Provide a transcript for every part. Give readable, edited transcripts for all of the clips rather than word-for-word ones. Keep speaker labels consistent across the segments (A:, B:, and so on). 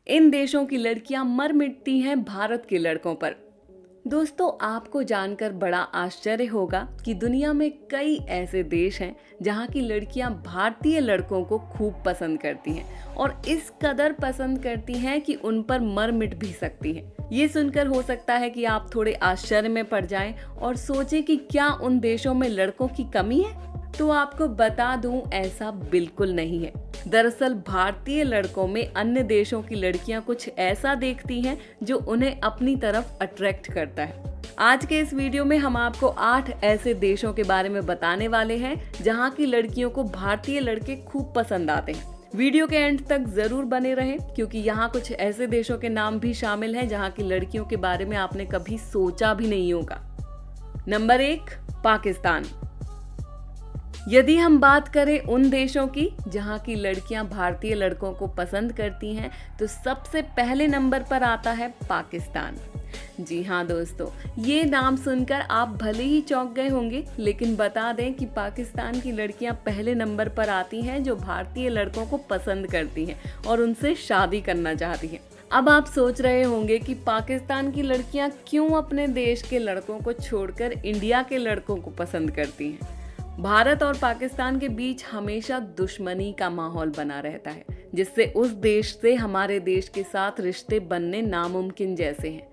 A: इन देशों की लड़कियां मर मिटती हैं भारत के लड़कों पर। दोस्तों, आपको जानकर बड़ा आश्चर्य होगा कि दुनिया में कई ऐसे देश हैं जहां की लड़कियां भारतीय लड़कों को खूब पसंद करती हैं और इस कदर पसंद करती हैं कि उन पर मर मिट भी सकती हैं। ये सुनकर हो सकता है कि आप थोड़े आश्चर्य में पड़ जाएं और सोचें कि क्या उन देशों में लड़कों की कमी है। तो आपको बता दूं, ऐसा बिल्कुल नहीं है। दरअसल भारतीय लड़कों में अन्य देशों की लड़कियां कुछ ऐसा देखती हैं जो उन्हें अपनी तरफ अट्रैक्ट करता है। आज के इस वीडियो में हम आपको 8 ऐसे देशों के बारे में बताने वाले हैं जहां की लड़कियों को भारतीय लड़के खूब पसंद आते हैं। वीडियो के एंड तक जरूर बने रहें क्योंकि यहाँ कुछ ऐसे देशों के नाम भी शामिल हैं जहाँ की लड़कियों के बारे में आपने कभी सोचा भी नहीं होगा। नंबर 1, पाकिस्तान। यदि हम बात करें उन देशों की जहां की लड़कियां भारतीय लड़कों को पसंद करती हैं तो सबसे पहले नंबर पर आता है पाकिस्तान। जी हाँ दोस्तों, ये नाम सुनकर आप भले ही चौंक गए होंगे, लेकिन बता दें कि पाकिस्तान की लड़कियां पहले नंबर पर आती हैं जो भारतीय लड़कों को पसंद करती हैं और उनसे शादी करना चाहती हैं। अब आप सोच रहे होंगे कि पाकिस्तान की लड़कियां क्यों अपने देश के लड़कों को छोड़कर इंडिया के लड़कों को पसंद करती हैं। भारत और पाकिस्तान के बीच हमेशा दुश्मनी का माहौल बना रहता है, जिससे उस देश से हमारे देश के साथ रिश्ते बनने नामुमकिन जैसे हैं।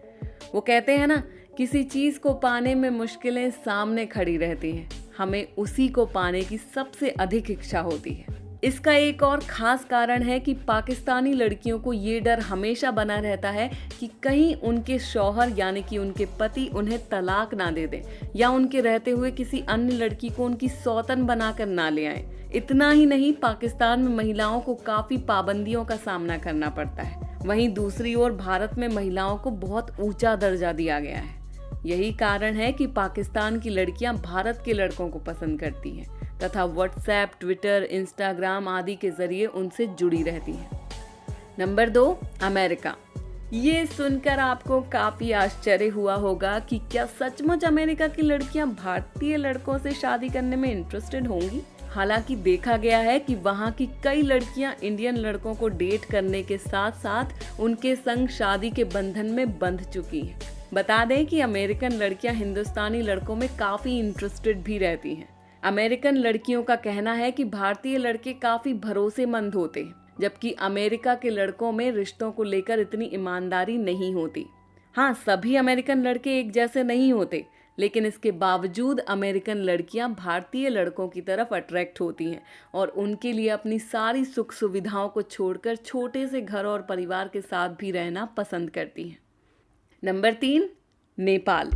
A: वो कहते हैं ना, किसी चीज को पाने में मुश्किलें सामने खड़ी रहती हैं, हमें उसी को पाने की सबसे अधिक इच्छा होती है। इसका एक और खास कारण है कि पाकिस्तानी लड़कियों को ये डर हमेशा बना रहता है कि कहीं उनके शौहर यानी कि उनके पति उन्हें तलाक ना दे दें या उनके रहते हुए किसी अन्य लड़की को उनकी सौतन बनाकर ना ले आए। इतना ही नहीं, पाकिस्तान में महिलाओं को काफी पाबंदियों का सामना करना पड़ता है। वहीं दूसरी ओर भारत में महिलाओं को बहुत ऊंचा दर्जा दिया गया है। यही कारण है कि पाकिस्तान की लड़कियां भारत के लड़कों को पसंद करती हैं तथा व्हाट्सएप, ट्विटर, इंस्टाग्राम आदि के जरिए उनसे जुड़ी रहती हैं। Number 2, America. ये सुनकर आपको काफी आश्चर्य हुआ होगा कि क्या सचमुच अमेरिका की लड़कियां भारतीय लड़कों से शादी करने में इंटरेस्टेड होंगी। हालांकि देखा गया है कि वहां की कई लड़कियां इंडियन लड़कों को डेट करने के साथ साथ उनके संग शादी के बंधन में बंध चुकी हैं। बता दें कि अमेरिकन लड़कियां हिंदुस्तानी लड़कों में काफी इंटरेस्टेड भी रहती हैं। अमेरिकन लड़कियों का कहना है कि भारतीय लड़के काफी भरोसेमंद होते हैं, जबकि अमेरिका के लड़कों में रिश्तों को लेकर इतनी ईमानदारी नहीं होती। हाँ, सभी अमेरिकन लड़के एक जैसे नहीं होते, लेकिन इसके बावजूद अमेरिकन लड़कियां भारतीय लड़कों की तरफ अट्रैक्ट होती हैं और उनके लिए अपनी सारी सुख सुविधाओं को छोड़कर छोटे से घर और परिवार के साथ भी रहना पसंद करती हैं। नंबर 3, नेपाल।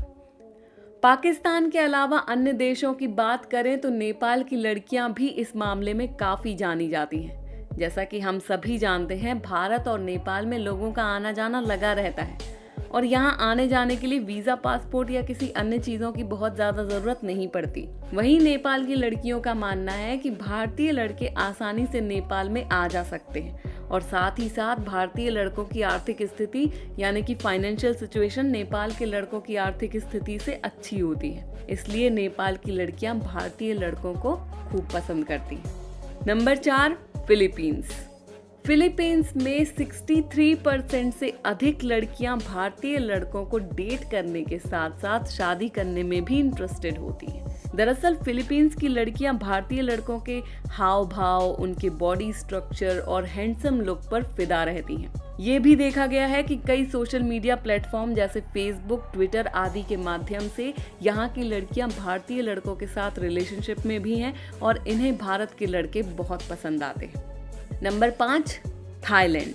A: पाकिस्तान के अलावा अन्य देशों की बात करें तो नेपाल की लड़कियां भी इस मामले में काफ़ी जानी जाती हैं। जैसा कि हम सभी जानते हैं, भारत और नेपाल में लोगों का आना जाना लगा रहता है और यहाँ आने जाने के लिए वीज़ा, पासपोर्ट या किसी अन्य चीज़ों की बहुत ज़्यादा ज़रूरत नहीं पड़ती। वहीं नेपाल की लड़कियों का मानना है कि भारतीय लड़के आसानी से नेपाल में आ जा सकते हैं और साथ ही साथ भारतीय लड़कों की आर्थिक स्थिति यानी कि फाइनेंशियल सिचुएशन नेपाल के लड़कों की आर्थिक स्थिति से अच्छी होती है। इसलिए नेपाल की लड़कियां भारतीय लड़कों को खूब पसंद करती हैं। Number 4, Philippines. फिलीपींस में 63% से अधिक लड़कियां भारतीय लड़कों को डेट करने के साथ साथ शादी करने में भी इंटरेस्टेड होती हैं। दरअसल फिलीपींस की लड़कियां भारतीय लड़कों के हाव भाव, उनके बॉडी स्ट्रक्चर और हैंडसम लुक पर फिदा रहती हैं। ये भी देखा गया है कि कई सोशल मीडिया प्लेटफॉर्म जैसे फेसबुक, ट्विटर आदि के माध्यम से यहाँ की लड़कियां भारतीय लड़कों के साथ रिलेशनशिप में भी हैं और इन्हें भारत के लड़के बहुत पसंद आते हैं। Number 5, Thailand.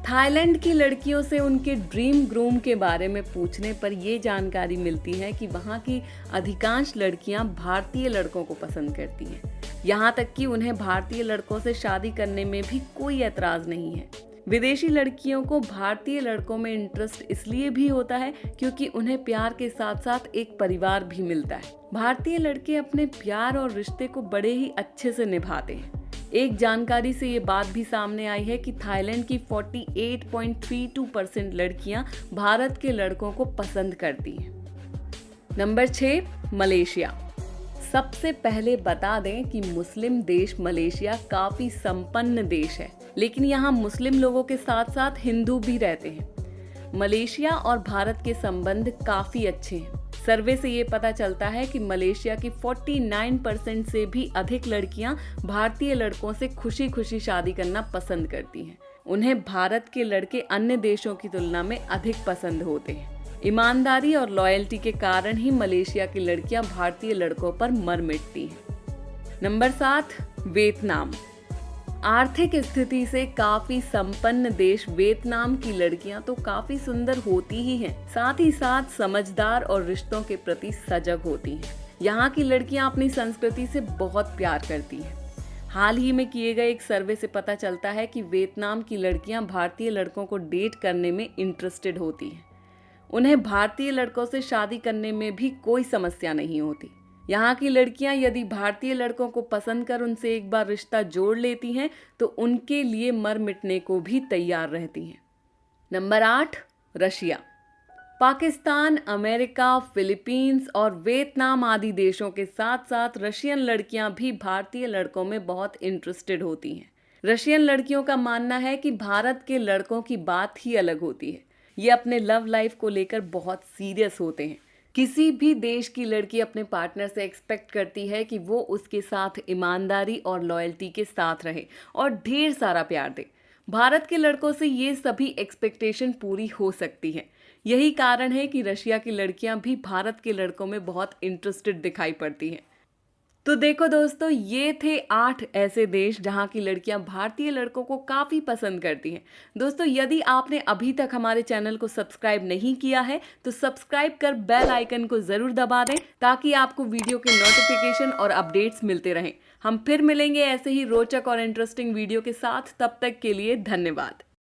A: थाईलैंड की लड़कियों से उनके ड्रीम ग्रूम के बारे में पूछने पर ये जानकारी मिलती है कि वहाँ की अधिकांश लड़कियाँ भारतीय लड़कों को पसंद करती हैं। यहाँ तक कि उन्हें भारतीय लड़कों से शादी करने में भी कोई ऐतराज नहीं है। विदेशी लड़कियों को भारतीय लड़कों में इंटरेस्ट इसलिए भी होता है क्योंकि उन्हें प्यार के साथ साथ एक परिवार भी मिलता है। भारतीय लड़के अपने प्यार और रिश्ते को बड़े ही अच्छे से निभाते हैं। एक जानकारी से ये बात भी सामने आई है कि थाईलैंड की 48.32% लड़कियां भारत के लड़कों को पसंद करती हैं। Number 6, Malaysia. सबसे पहले बता दें कि मुस्लिम देश मलेशिया काफी संपन्न देश है। लेकिन यहाँ मुस्लिम लोगों के साथ साथ हिंदू भी रहते हैं। मलेशिया और भारत के संबंध काफी अच्छे हैं। सर्वे से ये पता चलता है कि मलेशिया की 49% से भी अधिक लड़कियां भारतीय लड़कों से खुशी खुशी शादी करना पसंद करती हैं। उन्हें भारत के लड़के अन्य देशों की तुलना में अधिक पसंद होते हैं। ईमानदारी और लॉयल्टी के कारण ही मलेशिया की लड़कियां भारतीय लड़कों पर मर मिटती हैं। Number 7, Vietnam. आर्थिक स्थिति से काफी संपन्न देश वियतनाम की लड़कियां तो काफी सुंदर होती ही हैं, साथ ही साथ समझदार और रिश्तों के प्रति सजग होती हैं। यहाँ की लड़कियां अपनी संस्कृति से बहुत प्यार करती हैं। हाल ही में किए गए एक सर्वे से पता चलता है कि वियतनाम की लड़कियां भारतीय लड़कों को डेट करने में इंटरेस्टेड होती हैं। उन्हें भारतीय लड़कों से शादी करने में भी कोई समस्या नहीं होती। यहाँ की लड़कियां यदि भारतीय लड़कों को पसंद कर उनसे एक बार रिश्ता जोड़ लेती हैं तो उनके लिए मर मिटने को भी तैयार रहती हैं। Number 8, Russia. Pakistan, America, Philippines और वियतनाम आदि देशों के साथ साथ रशियन लड़कियां भी भारतीय लड़कों में बहुत इंटरेस्टेड होती हैं। रशियन लड़कियों का मानना है कि भारत के लड़कों की बात ही अलग होती है। ये अपने लव लाइफ को लेकर बहुत सीरियस होते हैं। किसी भी देश की लड़की अपने पार्टनर से एक्सपेक्ट करती है कि वो उसके साथ ईमानदारी और लॉयल्टी के साथ रहे और ढेर सारा प्यार दे। भारत के लड़कों से ये सभी एक्सपेक्टेशन पूरी हो सकती है। यही कारण है कि रशिया की लड़कियां भी भारत के लड़कों में बहुत इंटरेस्टेड दिखाई पड़ती हैं। तो देखो दोस्तों, ये थे 8 ऐसे देश जहाँ की लड़कियां भारतीय लड़कों को काफ़ी पसंद करती हैं। दोस्तों, यदि आपने अभी तक हमारे चैनल को सब्सक्राइब नहीं किया है तो सब्सक्राइब कर बेल आइकन को ज़रूर दबा दें ताकि आपको वीडियो के नोटिफिकेशन और अपडेट्स मिलते रहें। हम फिर मिलेंगे ऐसे ही रोचक और इंटरेस्टिंग वीडियो के साथ। तब तक के लिए धन्यवाद।